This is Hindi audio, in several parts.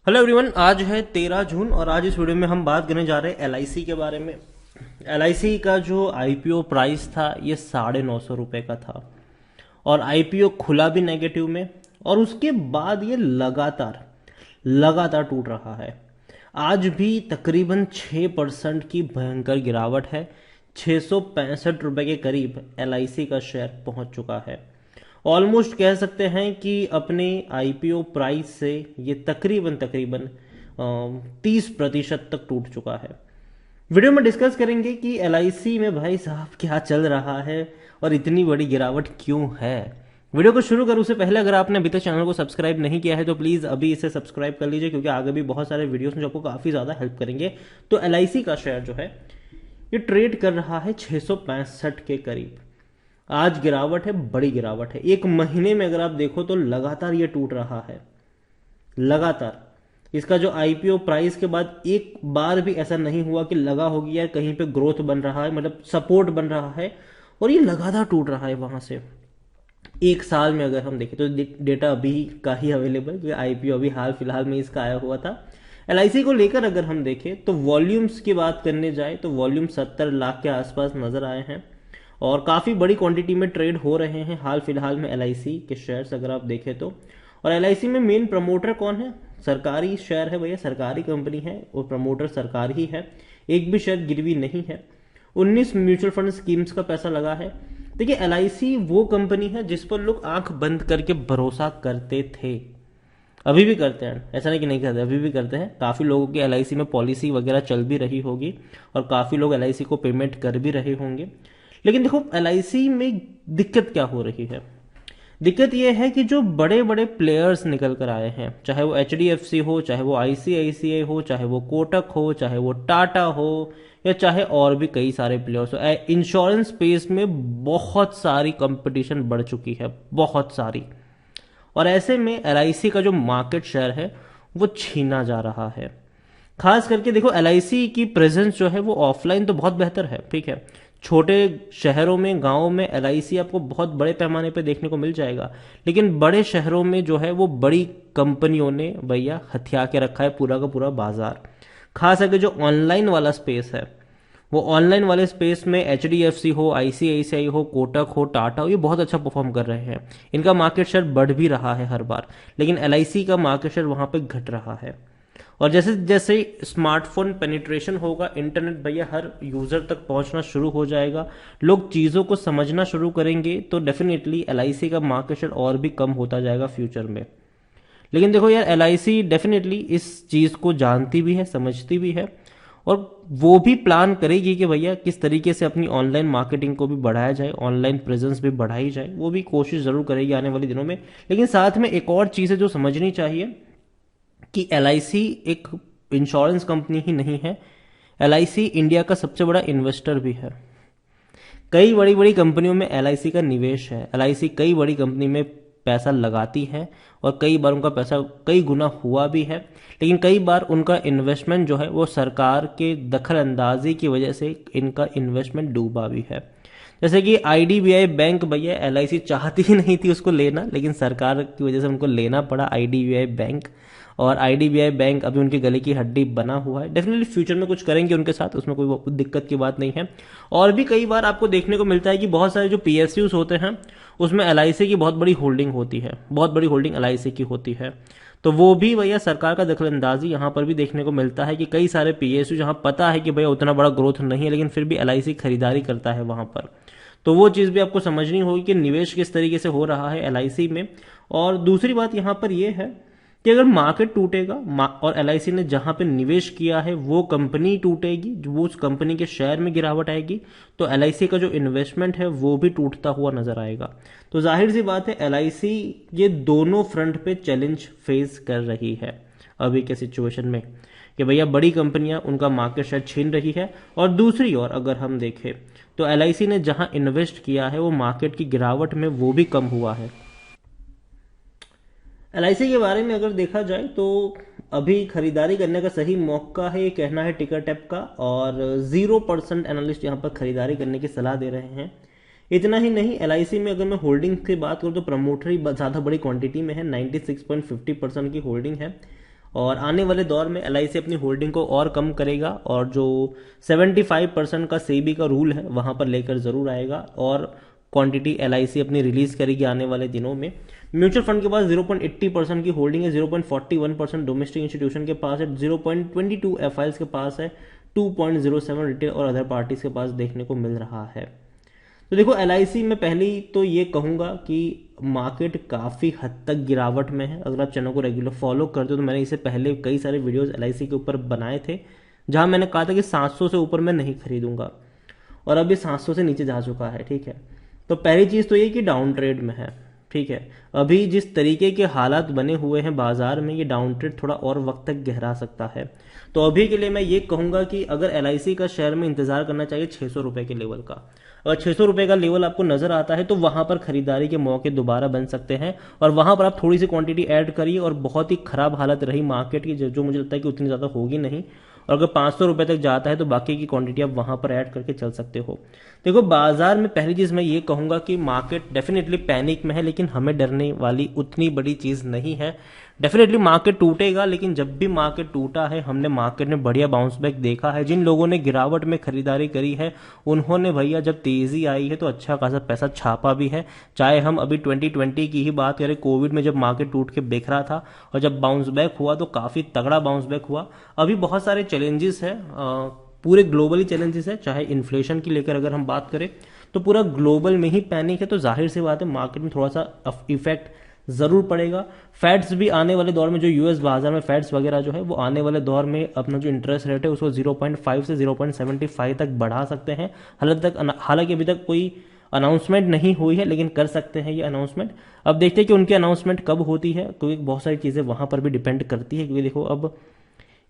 हेलो एवरीवन, आज है 13 जून और आज इस वीडियो में हम बात करने जा रहे हैं एलआईसी के बारे में। एलआईसी का जो आईपीओ प्राइस था ये 950 रुपये का था और आईपीओ खुला भी नेगेटिव में और उसके बाद ये लगातार लगातार टूट रहा है। आज भी तकरीबन 6% की भयंकर गिरावट है। 665 रुपये के करीब एलआईसी का शेयर पहुंच चुका है। ऑलमोस्ट कह सकते हैं कि अपने आईपीओ प्राइस से ये तकरीबन तकरीबन 30% तक टूट चुका है। वीडियो में डिस्कस करेंगे कि एलआईसी में भाई साहब क्या चल रहा है और इतनी बड़ी गिरावट क्यों है। वीडियो को शुरू करूं उससे पहले अगर आपने अभी तक चैनल को सब्सक्राइब नहीं किया है तो प्लीज अभी इसे सब्सक्राइब कर लीजिए, क्योंकि आगे भी बहुत सारे वीडियोस में जो आपको काफी ज्यादा हेल्प करेंगे। तो एलआईसी का शेयर जो है ये ट्रेड कर रहा है 665 के करीब। आज गिरावट है, बड़ी गिरावट है। एक महीने में अगर आप देखो तो लगातार ये टूट रहा है, लगातार। इसका जो आईपीओ प्राइस के बाद एक बार भी ऐसा नहीं हुआ कि लगा होगी यार कहीं पे ग्रोथ बन रहा है, मतलब सपोर्ट बन रहा है, और ये लगातार टूट रहा है वहां से। एक साल में अगर हम देखें तो डेटा अभी का ही अवेलेबल, क्योंकि आईपीओ अभी हाल फिलहाल में इसका आया हुआ था। एलआईसी को लेकर अगर हम देखें तो वॉल्यूम्स की बात करने जाए तो वॉल्यूम 70 लाख के आसपास नजर आए हैं और काफी बड़ी क्वांटिटी में ट्रेड हो रहे हैं हाल फिलहाल में एलआईसी के शेयर्स अगर आप देखें तो। और एलआईसी में मेन प्रमोटर कौन है? सरकारी शेयर है भैया, सरकारी कंपनी है और प्रमोटर सरकार ही है। एक भी शेयर गिरवी नहीं है। 19 म्यूचुअल फंड स्कीम्स का पैसा लगा है। देखिए, एलआईसी वो कंपनी है जिस पर लोग आंख बंद करके भरोसा करते थे, अभी भी करते हैं। ऐसा नहीं कि नहीं करते, अभी भी करते हैं। काफी लोगों की एलआईसी में पॉलिसी वगैरह चल भी रही होगी और काफी लोग एलआईसी को पेमेंट कर भी रहे होंगे। लेकिन देखो, एलआईसी में दिक्कत क्या हो रही है? दिक्कत यह है कि जो बड़े बड़े प्लेयर्स निकल कर आए हैं, चाहे वो एचडीएफसी हो, चाहे वो आईसीआईसीआई हो, चाहे वो कोटक हो, चाहे वो टाटा हो, या चाहे और भी कई सारे प्लेयर्स हो, इंश्योरेंस स्पेस में बहुत सारी कंपटीशन बढ़ चुकी है, बहुत सारी। और ऐसे में एलआईसी का जो मार्केट शेयर है वो छीना जा रहा है। खास करके देखो, एलआईसी की प्रेजेंस जो है वो ऑफलाइन तो बहुत बेहतर है, ठीक है। छोटे शहरों में, गांवों में एलआईसी आपको बहुत बड़े पैमाने पे देखने को मिल जाएगा। लेकिन बड़े शहरों में जो है वो बड़ी कंपनियों ने भैया हथिया के रखा है पूरा का पूरा बाजार। खास करके जो ऑनलाइन वाला स्पेस है, वो ऑनलाइन वाले स्पेस में एचडीएफसी हो, आईसीआईसीआई हो, कोटक हो, टाटा हो, ये बहुत अच्छा परफॉर्म कर रहे हैं। इनका मार्केट शेयर बढ़ भी रहा है हर बार। लेकिन एलआईसी का मार्केट शेयर वहां पे घट रहा है। और जैसे जैसे स्मार्टफोन पेनिट्रेशन होगा, इंटरनेट भैया हर यूजर तक पहुंचना शुरू हो जाएगा, लोग चीजों को समझना शुरू करेंगे, तो डेफिनेटली एलआईसी का मार्केट शेयर और भी कम होता जाएगा फ्यूचर में। लेकिन देखो यार, एलआईसी डेफिनेटली इस चीज को जानती भी है, समझती भी है, और वो भी प्लान करेगी कि भैया किस तरीके से अपनी ऑनलाइन मार्केटिंग को भी बढ़ाया जाए, ऑनलाइन प्रेजेंस भी बढ़ाई जाए। वो भी कोशिश जरूर करेगी आने वाले दिनों में। लेकिन साथ में एक और चीज है जो समझनी चाहिए कि एलआईसी एक इंश्योरेंस कंपनी ही नहीं है, एलआईसी इंडिया का सबसे बड़ा इन्वेस्टर भी है। कई बड़ी बड़ी कंपनियों में एलआईसी का निवेश है। एलआईसी कई बड़ी कंपनी में पैसा लगाती है और कई बार उनका पैसा कई गुना हुआ भी है। लेकिन कई बार उनका इन्वेस्टमेंट जो है वो सरकार के दखल अंदाजी की वजह से इनका इन्वेस्टमेंट डूबा भी है। जैसे कि आईडीबीआई बैंक, भैया एलआईसी चाहती ही नहीं थी उसको लेना, लेकिन सरकार की वजह से उनको लेना पड़ा आईडीबीआई बैंक। और आईडीबीआई बैंक अभी उनके गले की हड्डी बना हुआ है। डेफिनेटली फ्यूचर में कुछ करेंगे उनके साथ, उसमें कोई दिक्कत की बात नहीं है। और भी कई बार आपको देखने को मिलता है कि बहुत सारे जो पीएसयूज होते हैं उसमें एलआईसी की बहुत बड़ी होल्डिंग होती है, बहुत बड़ी होल्डिंग एलआईसी की होती है। तो वो भी भैया सरकार का दखलंदाजी यहाँ पर भी देखने को मिलता है कि कई सारे पीएसयू जहाँ पता है कि भैया उतना बड़ा ग्रोथ नहीं है, लेकिन फिर भी एलआईसी खरीदारी करता है वहां पर। तो वो चीज भी आपको समझनी होगी कि निवेश किस तरीके से हो रहा है एलआईसी में। और दूसरी बात यहाँ पर यह है कि अगर मार्केट टूटेगा और एलआईसी ने जहां पे निवेश किया है वो कंपनी टूटेगी, वो उस कंपनी के शेयर में गिरावट आएगी, तो एलआईसी का जो इन्वेस्टमेंट है वो भी टूटता हुआ नजर आएगा। तो जाहिर सी बात है, एलआईसी ये दोनों फ्रंट पे चैलेंज फेस कर रही है अभी के सिचुएशन में, कि भैया बड़ी कंपनियां उनका मार्केट शेयर छीन रही है, और दूसरी ओर अगर हम देखें तो एलआईसी ने जहां इन्वेस्ट किया है वो मार्केट की गिरावट में वो भी कम हुआ है। एलआईसी के बारे में अगर देखा जाए तो अभी खरीदारी करने का सही मौका है, ये कहना है टिकर टैप का, और 0% एनालिस्ट यहाँ पर खरीदारी करने की सलाह दे रहे हैं। इतना ही नहीं, एलआईसी में अगर मैं होल्डिंग की बात करूँ तो प्रमोटर ही ज़्यादा बड़ी क्वांटिटी में है, 96.50% की होल्डिंग है। और आने वाले दौर में LIC अपनी होल्डिंग को और कम करेगा और जो 75% का सेबी का रूल है वहां पर लेकर जरूर आएगा और क्वांटिटी LIC अपनी रिलीज करेगी आने वाले दिनों में। म्यूचुअल फंड के पास 0.80% की होल्डिंग है, 0.41% डोमेस्टिक इंस्टीट्यूशन के पास है, 0.22 FIs के पास है, 2.07 रिटेल और अदर पार्टीज के पास देखने को मिल रहा है। तो देखो LIC में पहली तो ये कहूंगा कि मार्केट काफ़ी हद तक गिरावट में है। अगर आप चैनल को रेगुलर फॉलो करते हो तो मैंने इससे पहले कई सारे वीडियोस LIC के ऊपर बनाए थे जहां मैंने कहा था कि 700 से ऊपर मैं नहीं खरीदूंगा और अब ये 700 से नीचे जा चुका है। ठीक है, तो पहली चीज़ तो ये कि डाउन ट्रेड में है। ठीक है, अभी जिस तरीके के हालात बने हुए हैं बाजार में, ये डाउन ट्रेड थोड़ा और वक्त तक गहरा सकता है। तो अभी के लिए मैं ये कहूंगा कि अगर LIC का शेयर में इंतजार करना चाहिए 600 रुपए के लेवल का। अगर 600 रुपए का लेवल आपको नजर आता है तो वहां पर खरीदारी के मौके दोबारा बन सकते हैं और वहां पर आप थोड़ी सी क्वांटिटी ऐड करिए। और बहुत ही खराब हालत रही मार्केट की, जो मुझे लगता है कि उतनी ज्यादा होगी नहीं, और अगर 500 रुपए तक जाता है तो बाकी की क्वांटिटी आप वहां पर ऐड करके चल सकते हो। देखो बाजार में पहली चीज मैं ये कहूंगा कि मार्केट डेफिनेटली पैनिक में है, लेकिन हमें डरने वाली उतनी बड़ी चीज नहीं है। डेफिनेटली मार्केट टूटेगा, लेकिन जब भी मार्केट टूटा है हमने मार्केट में बढ़िया बाउंस बैक देखा है। जिन लोगों ने गिरावट में खरीदारी करी है उन्होंने भैया जब तेजी आई है तो अच्छा खासा पैसा छापा भी है। चाहे हम अभी 2020 की ही बात करें, कोविड में जब मार्केट टूट के बिखरा था और जब बाउंस बैक हुआ तो काफी तगड़ा बाउंस बैक हुआ। अभी बहुत सारे चैलेंजेस है, पूरे ग्लोबली चैलेंजेस है। चाहे इन्फ्लेशन की लेकर अगर हम बात करें तो पूरा ग्लोबल में ही पैनिक है, तो जाहिर सी बात है मार्केट में थोड़ा सा इफेक्ट जरूर पड़ेगा। फेड्स भी आने वाले दौर में, जो US बाजार में फेड्स वगैरह जो है वो आने वाले दौर में अपना जो इंटरेस्ट रेट है उसको 0.5 से 0.75 तक बढ़ा सकते हैं। हालांकि अभी तक कोई अनाउंसमेंट नहीं हुई है, लेकिन कर सकते हैं ये अनाउंसमेंट। अब देखते हैं कि उनकी अनाउंसमेंट कब होती है, क्योंकि बहुत सारी चीजें वहां पर भी डिपेंड करती है। क्योंकि देखो अब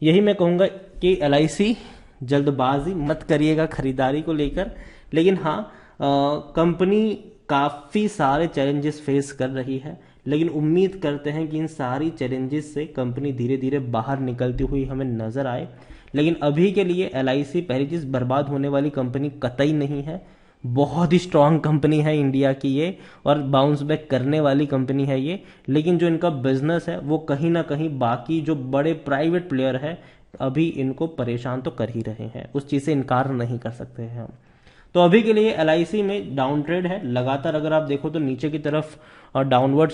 यही मैं कहूंगा कि LIC जल्दबाजी मत करिएगा खरीदारी को लेकर, लेकिन हाँ कंपनी काफी सारे चैलेंजेस फेस कर रही है, लेकिन उम्मीद करते हैं कि इन सारी चैलेंजेस से कंपनी धीरे धीरे बाहर निकलती हुई हमें नजर आए। लेकिन अभी के लिए LIC पहली चीज बर्बाद होने वाली कंपनी कतई नहीं है, बहुत ही स्ट्रांग कंपनी है इंडिया की ये, और बाउंस बैक करने वाली कंपनी है ये। लेकिन जो इनका बिजनेस है वो कहीं ना कहीं बाकी जो बड़े प्राइवेट प्लेयर है अभी इनको परेशान तो कर ही रहे हैं, उस चीज से इनकार नहीं कर सकते हैं हम। तो अभी के लिए LIC में डाउन ट्रेड है लगातार। अगर आप देखो तो नीचे की तरफ डाउनवर्ड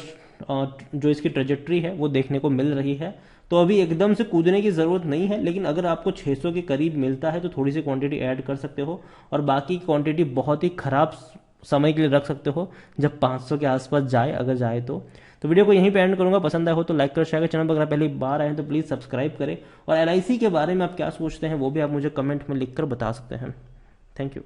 जो इसकी ट्रेजेक्ट्री है वो देखने को मिल रही है। तो अभी एकदम से कूदने की जरूरत नहीं है, लेकिन अगर आपको 600 के करीब मिलता है तो थोड़ी सी क्वांटिटी ऐड कर सकते हो और बाकी क्वांटिटी बहुत ही खराब समय के लिए रख सकते हो जब 500 के आसपास जाए, अगर जाए तो वीडियो को यहीं पे एंड करूंगा। पसंद आया हो तो लाइक कर, शेयर कर, चैनल पर अगर पहली बार आए हैं तो प्लीज सब्सक्राइब करें और LIC के बारे में आप क्या सोचते हैं वो भी आप मुझे कमेंट में लिखकर बता सकते हैं। Thank you.